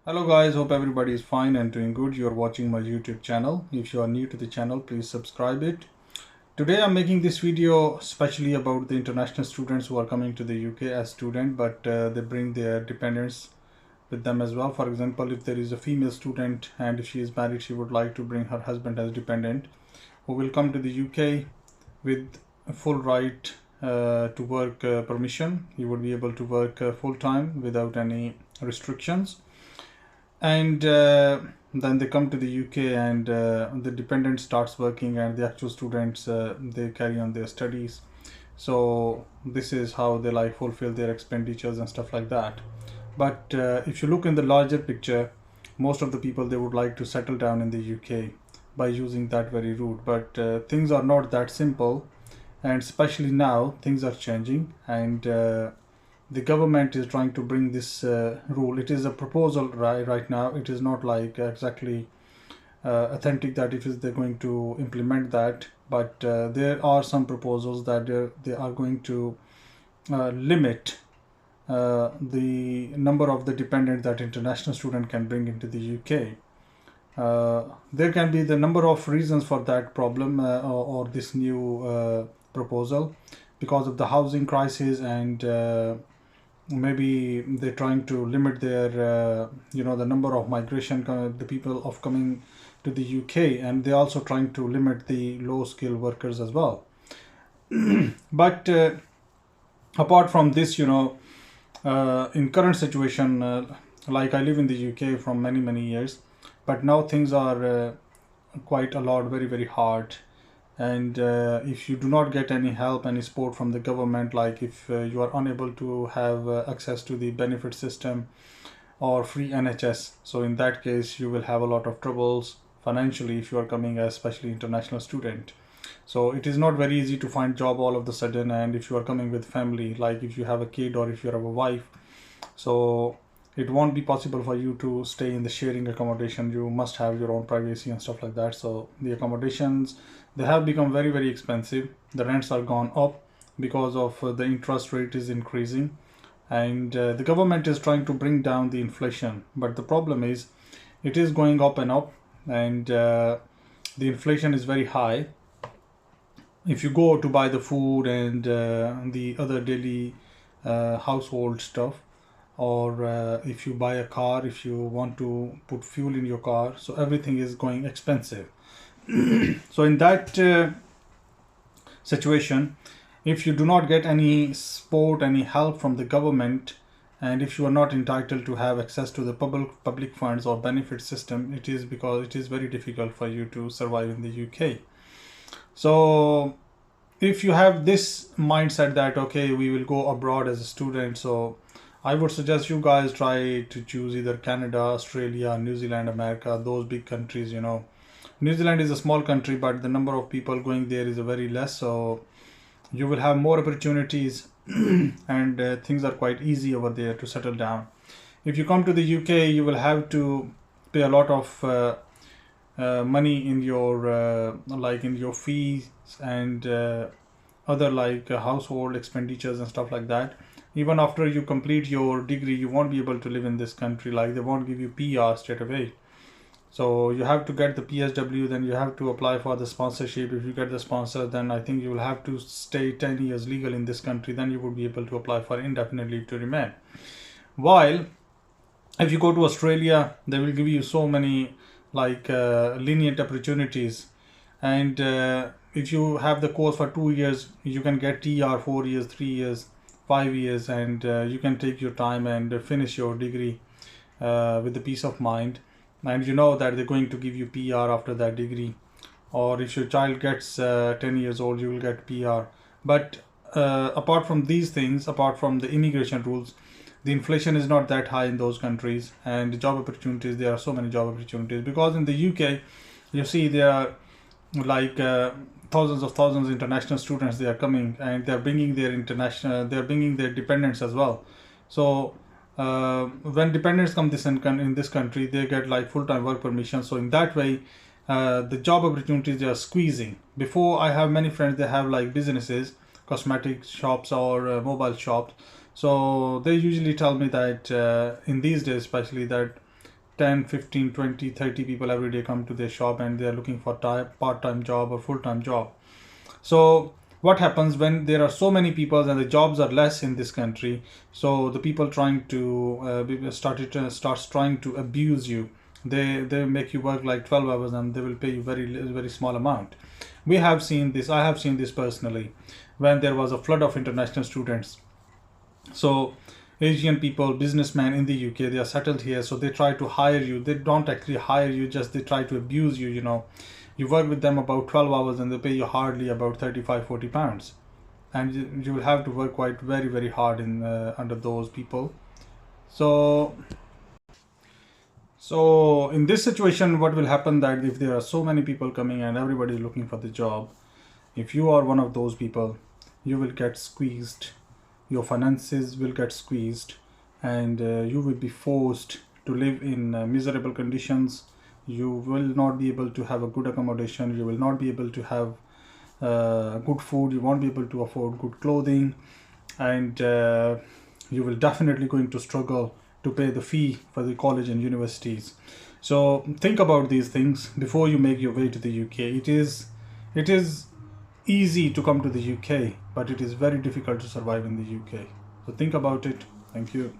Hello guys, hope everybody is fine and doing good. You're watching my YouTube channel. If you are new to the channel, please subscribe it. Today I'm making this video especially about the international students who are coming to the UK as student, but they bring their dependents with them as well. For example, if there is a female student and if she is married, she would like to bring her husband as dependent who will come to the UK with a full right to work permission. He would be able to work full time without any restrictions, and then they come to the UK and the dependent starts working and the actual students they carry on their studies. So this is how they like fulfill their expenditures and stuff like that. But if you look in the larger picture, most of the people they would like to settle down in the UK by using that very route, but things are not that simple, and especially now things are changing, and the government is trying to bring this rule. It is a proposal right now. It is not like exactly authentic that if they're going to implement that, but there are some proposals that they are going to limit the number of the dependent that international student can bring into the UK. There can be the number of reasons for that problem or this new proposal, because of the housing crisis, and maybe they're trying to limit their the number of migration the people of coming to the UK, and they're also trying to limit the low skilled workers as well. But apart from this, in current situation, like I live in the UK from many years, but now things are quite a lot very hard. And if you do not get any help, any support from the government, like if you are unable to have access to the benefit system or free NHS, so in that case you will have a lot of troubles financially if you are coming as especially international student. So it is not very easy to find job all of the sudden, and if you are coming with family, like if you have a kid or if you have a wife, so it won't be possible for you to stay in the sharing accommodation. You must have your own privacy and stuff like that. So the accommodations, they have become very expensive. The rents are gone up because of the interest rate is increasing, and the government is trying to bring down the inflation, but the problem is it is going up and up, and the inflation is very high. If you go to buy the food and the other daily household stuff, or if you buy a car, if you want to put fuel in your car, so everything is going expensive. So in that situation, if you do not get any support, any help from the government, and if you are not entitled to have access to the public funds or benefit system, it is because it is very difficult for you to survive in the UK. So if you have this mindset that okay, we will go abroad as a student, so I would suggest you guys try to choose either Canada, Australia, New Zealand, America, those big countries. New Zealand is a small country, but the number of people going there is a very less, so you will have more opportunities and things are quite easy over there to settle down. If you come to the UK, you will have to pay a lot of money in your like in your fees and other like household expenditures and stuff like that. Even after you complete your degree, you won't be able to live in this country. Like they won't give you PR straight away, so you have to get the PSW, then you have to apply for the sponsorship. If you get the sponsor, then I think you will have to stay 10 years legal in this country, then you would be able to apply for indefinite leave to remain. While if you go to Australia, they will give you so many like lenient opportunities, and if you have the course for 2 years, you can get TR 4 years, 3 years, 5 years, and you can take your time and finish your degree with the peace of mind, and you know that they're going to give you PR after that degree. Or if your child gets 10 years old, you will get PR. But apart from these things, apart from the immigration rules, the inflation is not that high in those countries, and job opportunities, there are so many job opportunities, because in the UK you see there are like thousands international students, they are coming and they're bringing their dependents as well. So when dependents come in this country, they get like full-time work permission. So in that way, the job opportunities, they are squeezing. Before, I have many friends, they have like businesses, cosmetic shops or mobile shops. So they usually tell me that in these days especially, that 10, 15, 20, 30 people every day come to their shop and they are looking for part-time job or full-time job. So what happens when there are so many people and the jobs are less in this country? So the people trying to starts trying to abuse you. They make you work like 12 hours and they will pay you very small amount. We have seen this. I have seen this personally when there was a flood of international students. So Asian people, businessmen in the UK, they are settled here, so they try to hire you. They don't actually hire you, just they try to abuse you. You work with them about 12 hours and they pay you hardly about 35-40 pounds, and you will have to work quite very hard in under those people. So in this situation, what will happen that if there are so many people coming and everybody is looking for the job, if you are one of those people, you will get squeezed. Your finances will get squeezed, and you will be forced to live in miserable conditions. You will not be able to have a good accommodation. You will not be able to have good food. You won't be able to afford good clothing, and you will definitely going to struggle to pay the fee for the college and universities. So think about these things before you make your way to the UK. It is easy to come to the UK, but it is very difficult to survive in the UK. So think about it. Thank you.